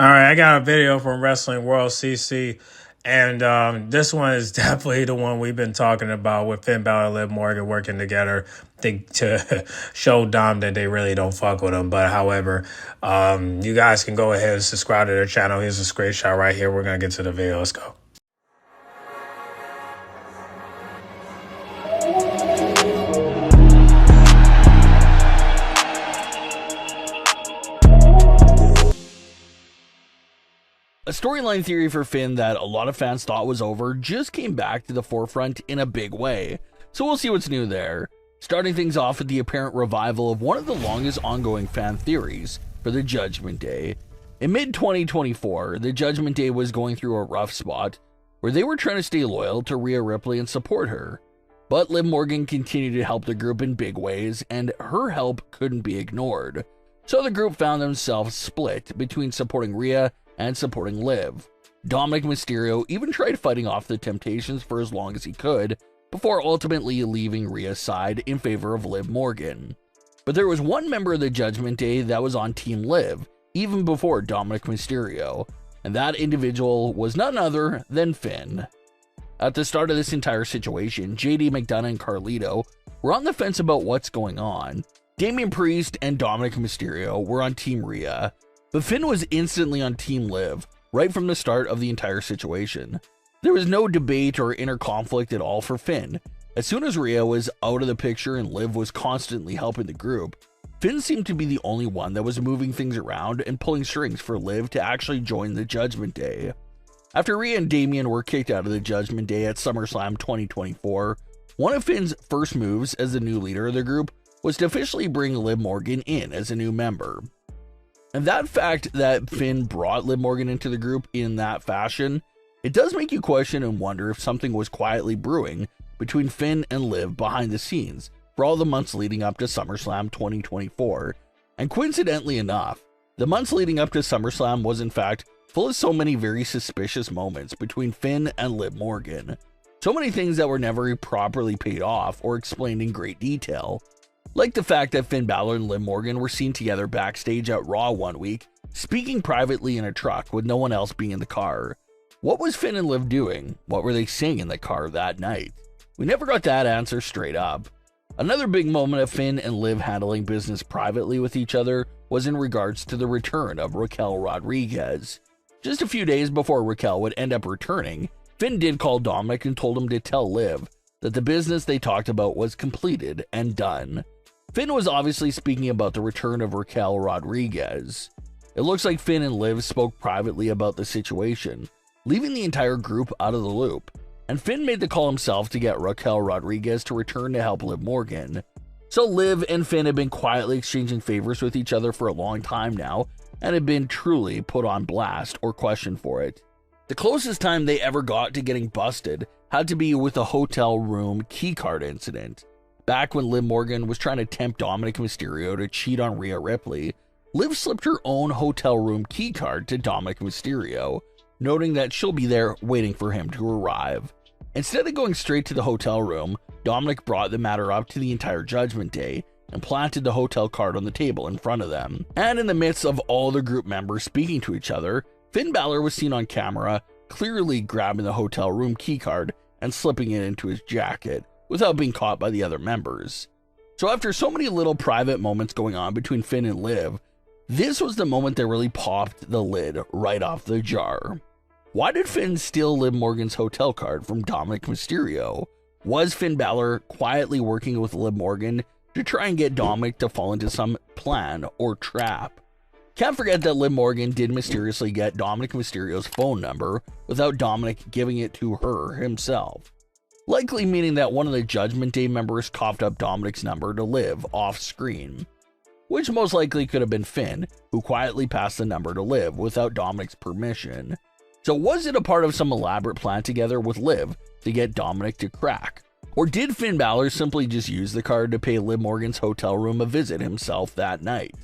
All right, I got a video from Wrestling World CC, and this one is definitely the one we've been talking about with Finn Balor and Liv Morgan working together to show Dom that they really don't fuck with him. But however, you guys can go ahead and subscribe to their channel. Here's a screenshot right here. We're gonna get to the video. Let's go. A storyline theory for Finn that a lot of fans thought was over just came back to the forefront in a big way, so we'll see what's new there. Starting things off with the apparent revival of one of the longest ongoing fan theories for the Judgment Day. In mid-2024, the Judgment Day was going through a rough spot where they were trying to stay loyal to Rhea Ripley and support her. But Liv Morgan continued to help the group in big ways, and her help couldn't be ignored. So the group found themselves split between supporting Rhea and supporting Liv. Dominik Mysterio even tried fighting off the temptations for as long as he could, before ultimately leaving Rhea's side in favor of Liv Morgan. But there was one member of the Judgment Day that was on Team Liv, even before Dominik Mysterio, and that individual was none other than Finn. At the start of this entire situation, JD McDonough and Carlito were on the fence about what's going on. Damian Priest and Dominik Mysterio were on Team Rhea, but Finn was instantly on Team Liv, right from the start of the entire situation. There was no debate or inner conflict at all for Finn. As soon as Rhea was out of the picture and Liv was constantly helping the group, Finn seemed to be the only one that was moving things around and pulling strings for Liv to actually join the Judgment Day. After Rhea and Damian were kicked out of the Judgment Day at SummerSlam 2024, one of Finn's first moves as the new leader of the group was to officially bring Liv Morgan in as a new member. And that fact that Finn brought Liv Morgan into the group in that fashion, it does make you question and wonder if something was quietly brewing between Finn and Liv behind the scenes for all the months leading up to SummerSlam 2024. And coincidentally enough, the months leading up to SummerSlam was in fact full of so many very suspicious moments between Finn and Liv Morgan. So many things that were never properly paid off or explained in great detail. Like the fact that Finn Balor and Liv Morgan were seen together backstage at Raw one week, speaking privately in a truck with no one else being in the car. What was Finn and Liv doing? What were they saying in the car that night? We never got that answer straight up. Another big moment of Finn and Liv handling business privately with each other was in regards to the return of Raquel Rodriguez. Just a few days before Raquel would end up returning, Finn did call Dominik and told him to tell Liv that the business they talked about was completed and done. Finn was obviously speaking about the return of Raquel Rodriguez. It looks like Finn and Liv spoke privately about the situation, leaving the entire group out of the loop, and Finn made the call himself to get Raquel Rodriguez to return to help Liv Morgan. So Liv and Finn have been quietly exchanging favors with each other for a long time now, and have been truly put on blast or questioned for it. The closest time they ever got to getting busted had to be with a hotel room keycard incident. Back when Liv Morgan was trying to tempt Dominik Mysterio to cheat on Rhea Ripley, Liv slipped her own hotel room keycard to Dominik Mysterio, noting that she'll be there waiting for him to arrive. Instead of going straight to the hotel room, Dominik brought the matter up to the entire Judgment Day and planted the hotel card on the table in front of them. And in the midst of all the group members speaking to each other, Finn Balor was seen on camera clearly grabbing the hotel room keycard and slipping it into his jacket, without being caught by the other members. So after so many little private moments going on between Finn and Liv, this was the moment that really popped the lid right off the jar. Why did Finn steal Liv Morgan's hotel card from Dominik Mysterio? Was Finn Balor quietly working with Liv Morgan to try and get Dominik to fall into some plan or trap? Can't forget that Liv Morgan did mysteriously get Dominik Mysterio's phone number without Dominik giving it to her himself, likely meaning that one of the Judgment Day members coughed up Dominik's number to Liv off screen, which most likely could have been Finn, who quietly passed the number to Liv without Dominik's permission. So was it a part of some elaborate plan together with Liv to get Dominik to crack? Or did Finn Balor simply just use the card to pay Liv Morgan's hotel room a visit himself that night?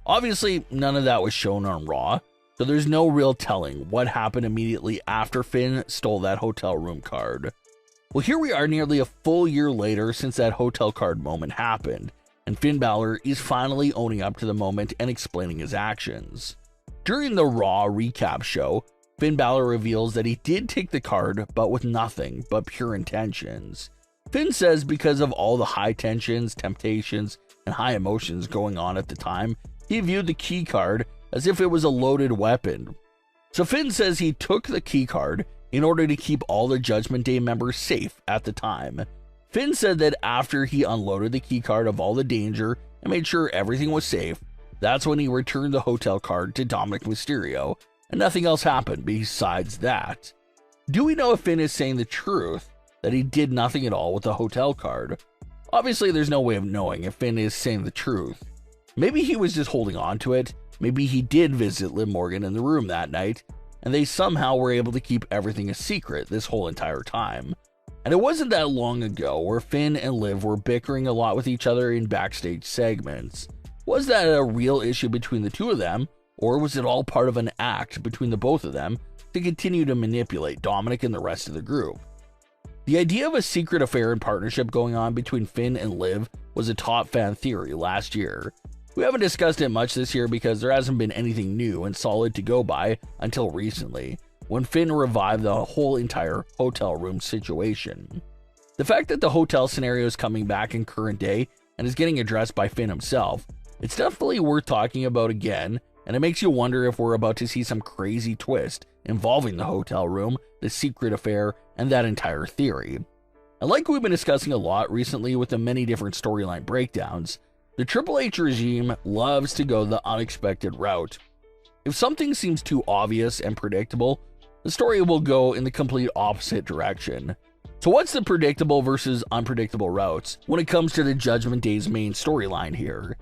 Obviously, none of that was shown on Raw, so there's no real telling what happened immediately after Finn stole that hotel room card. Well, here we are nearly a full year later since that hotel card moment happened, and Finn Balor is finally owning up to the moment and explaining his actions. During the Raw recap show, Finn Balor reveals that he did take the card, but with nothing but pure intentions. Finn says because of all the high tensions, temptations, and high emotions going on at the time, he viewed the key card as if it was a loaded weapon. So Finn says he took the key card in order to keep all the Judgment Day members safe at the time. Finn said that after he unloaded the key card of all the danger and made sure everything was safe, that's when he returned the hotel card to Dominik Mysterio, and nothing else happened besides that. Do we know if Finn is saying the truth, that he did nothing at all with the hotel card? Obviously, there's no way of knowing if Finn is saying the truth. Maybe he was just holding on to it. Maybe he did visit Liv Morgan in the room that night, and they somehow were able to keep everything a secret this whole entire time. And it wasn't that long ago where Finn and Liv were bickering a lot with each other in backstage segments. Was that a real issue between the two of them, or was it all part of an act between the both of them to continue to manipulate Dominik and the rest of the group? The idea of a secret affair and partnership going on between Finn and Liv was a top fan theory last year. We haven't discussed it much this year because there hasn't been anything new and solid to go by until recently, when Finn revived the whole entire hotel room situation. The fact that the hotel scenario is coming back in current day and is getting addressed by Finn himself, it's definitely worth talking about again, and it makes you wonder if we're about to see some crazy twist involving the hotel room, the secret affair, and that entire theory. And like we've been discussing a lot recently with the many different storyline breakdowns, the Triple H regime loves to go the unexpected route. If something seems too obvious and predictable, the story will go in the complete opposite direction. So what's the predictable versus unpredictable routes when it comes to the Judgment Day's main storyline here?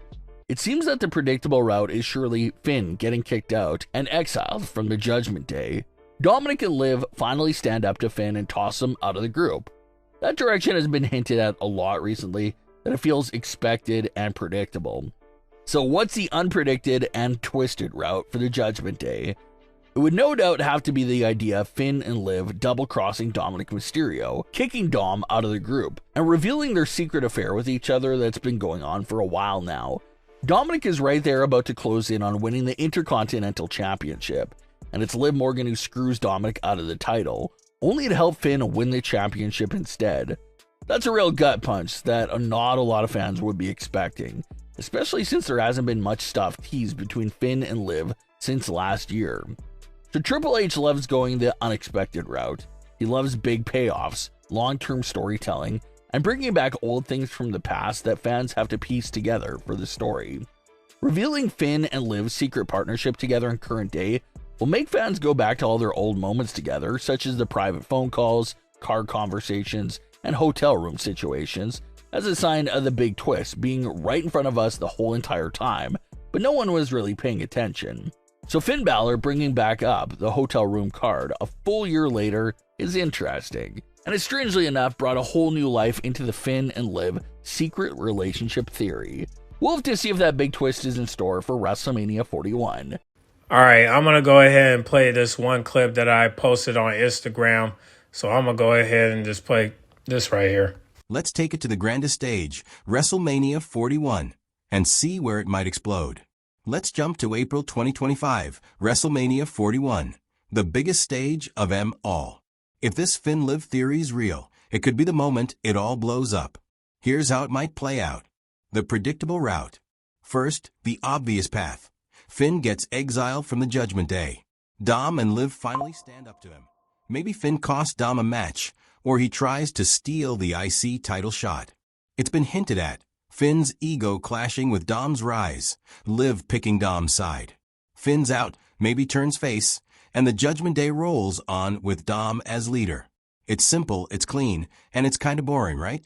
It seems that the predictable route is surely Finn getting kicked out and exiled from the Judgment Day. Dominik and Liv finally stand up to Finn and toss him out of the group. That direction has been hinted at a lot recently, that it feels expected and predictable. So what's the unpredicted and twisted route for the Judgment Day? It would no doubt have to be the idea of Finn and Liv double-crossing Dominik Mysterio, kicking Dom out of the group, and revealing their secret affair with each other that's been going on for a while now. Dominik is right there about to close in on winning the Intercontinental Championship, and it's Liv Morgan who screws Dominik out of the title, only to help Finn win the championship instead. That's a real gut punch that not a lot of fans would be expecting, especially since there hasn't been much stuff teased between Finn and Liv since last year. So Triple H loves going the unexpected route. He loves big payoffs, long-term storytelling, and bringing back old things from the past that fans have to piece together for the story. Revealing Finn and Liv's secret partnership together in current day will make fans go back to all their old moments together, such as the private phone calls, car conversations, and hotel room situations, as a sign of the big twist being right in front of us the whole entire time, but no one was really paying attention. So Finn Balor bringing back up the hotel room card a full year later is interesting, and it strangely enough brought a whole new life into the Finn and Liv secret relationship theory. We'll have to see if that big twist is in store for WrestleMania 41. All right, I'm going to go ahead and play this one clip that I posted on Instagram. So I'm going to go ahead and just play this right here. Let's take it to the grandest stage, WrestleMania 41, and see where it might explode. Let's jump to April 2025, WrestleMania 41, the biggest stage of them all. If this Finn-Liv theory's real, it could be the moment it all blows up. Here's how it might play out. The predictable route. First, the obvious path. Finn gets exiled from the Judgment Day. Dom and Liv finally stand up to him. Maybe Finn costs Dom a match, or he tries to steal the IC title shot. It's been hinted at. Finn's ego clashing with Dom's rise, Liv picking Dom's side. Finn's out, maybe turns face, and the Judgment Day rolls on with Dom as leader. It's simple, it's clean, and it's kinda boring, right?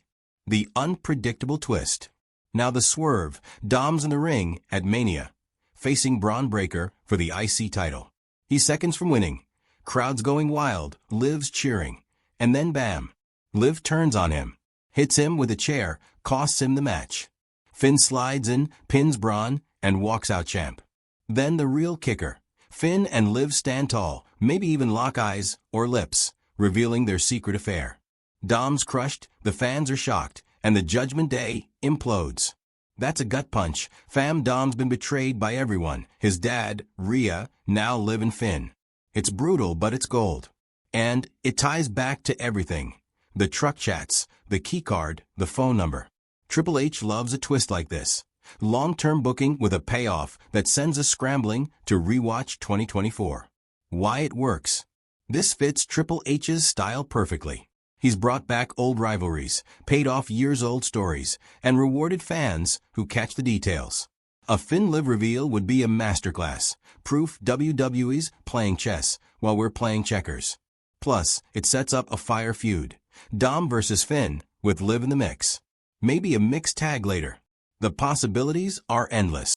The unpredictable twist. Now the swerve, Dom's in the ring at Mania, facing Braun Breaker for the IC title. He's seconds from winning. Crowd's going wild, Liv's cheering. And then bam, Liv turns on him, hits him with a chair, costs him the match. Finn slides in, pins Braun, and walks out champ. Then the real kicker. Finn and Liv stand tall, maybe even lock eyes or lips, revealing their secret affair. Dom's crushed, the fans are shocked, and the Judgment Day implodes. That's a gut punch. Fam, Dom's been betrayed by everyone. His dad, Rhea, now Liv and Finn. It's brutal, but it's gold. And it ties back to everything. The truck chats, the keycard, the phone number. Triple H loves a twist like this. Long-term booking with a payoff that sends us scrambling to rewatch 2024. Why it works. This fits Triple H's style perfectly. He's brought back old rivalries, paid off years-old stories, and rewarded fans who catch the details. A Finn Liv reveal would be a masterclass. Proof WWE's playing chess while we're playing checkers. Plus, it sets up a fire feud. Dom versus Finn with Liv in the mix. Maybe a mixed tag later. The possibilities are endless.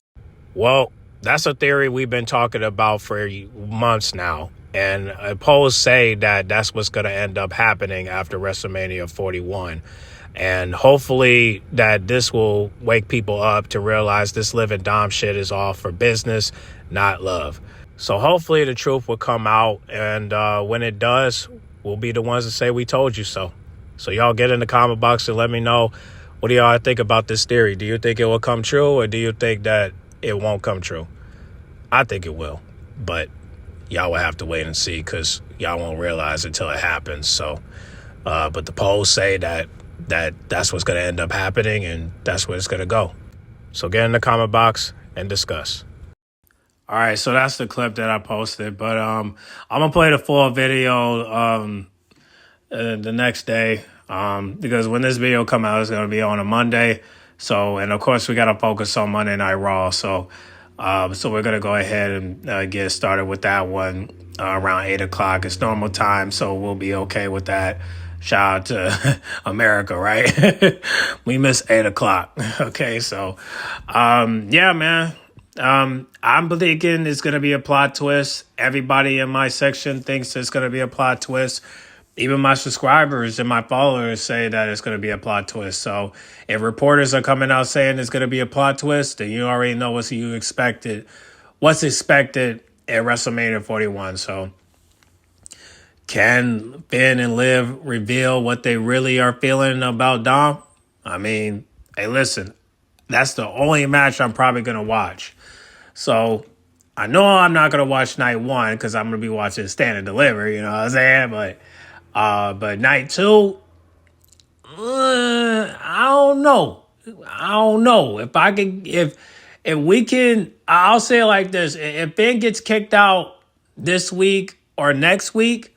Well, that's a theory we've been talking about for months now. And polls say that that's what's going to end up happening after WrestleMania 41. And hopefully that this will wake people up to realize this Liv and Dom shit is all for business, not love. So hopefully the truth will come out. And when it does, we'll be the ones that say we told you so. So y'all get in the comment box and let me know, what do y'all think about this theory? Do you think it will come true, or do you think that it won't come true? I think it will, but y'all will have to wait and see, because y'all won't realize until it happens. So, but the polls say that's what's going to end up happening, and that's where it's going to go. So get in the comment box and discuss. All right, so that's the clip that I posted, but I'm gonna play the full video the next day, because when this video come out, it's gonna be on a Monday. So, and of course, we gotta focus on Monday Night Raw. So we're gonna go ahead and get started with that one around 8 o'clock. It's normal time, so we'll be okay with that. Shout out to America, right? We miss 8 o'clock. Okay, so yeah, man. I'm thinking it's going to be a plot twist. Everybody in my section thinks it's going to be a plot twist. Even my subscribers and my followers say that it's going to be a plot twist. So if reporters are coming out saying it's going to be a plot twist, then you already know what's expected at WrestleMania 41. So can Finn and Liv reveal what they really are feeling about Dom? I mean, hey, listen, that's the only match I'm probably going to watch. So I know I'm not going to watch night one because I'm going to be watching Stand and Deliver, you know what I'm saying? But night two, I don't know. If we can, I'll say it like this. If Finn gets kicked out this week or next week,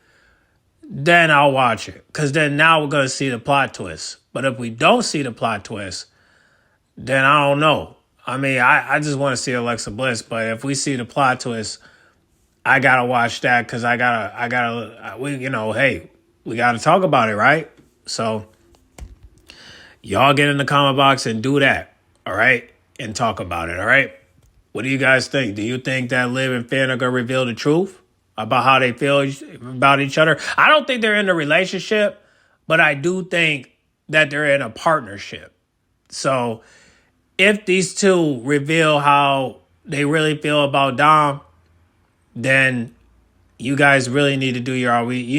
then I'll watch it. Because then now we're going to see the plot twist. But if we don't see the plot twist, then I don't know. I mean, I just want to see Alexa Bliss, but if we see the plot twist, I gotta watch that because we gotta talk about it, right? So y'all get in the comment box and do that, all right? And talk about it, all right? What do you guys think? Do you think that Liv and Finn are gonna reveal the truth about how they feel about each other? I don't think they're in a relationship, but I do think that they're in a partnership. So if these two reveal how they really feel about Dom, then you guys really need to do you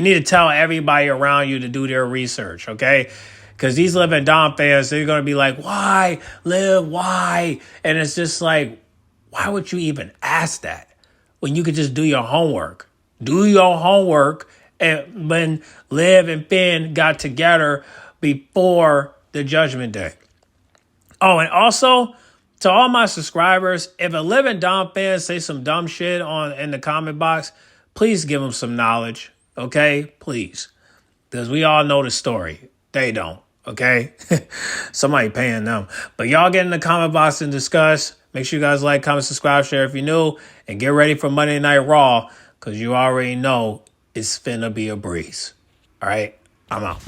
need to tell everybody around you to do their research, okay? Because these Liv and Dom fans, they're going to be like, why, Liv, why? And it's just like, why would you even ask that when you could just do your homework? Do your homework. And when Liv and Finn got together before the Judgment Day. Oh, and also, to all my subscribers, if a Liv and Dom fan say some dumb shit in the comment box, please give them some knowledge, okay? Please. Because we all know the story. They don't, okay? Somebody paying them. But y'all get in the comment box and discuss. Make sure you guys like, comment, subscribe, share if you're new. And get ready for Monday Night Raw, because you already know it's finna be a breeze. All right? I'm out.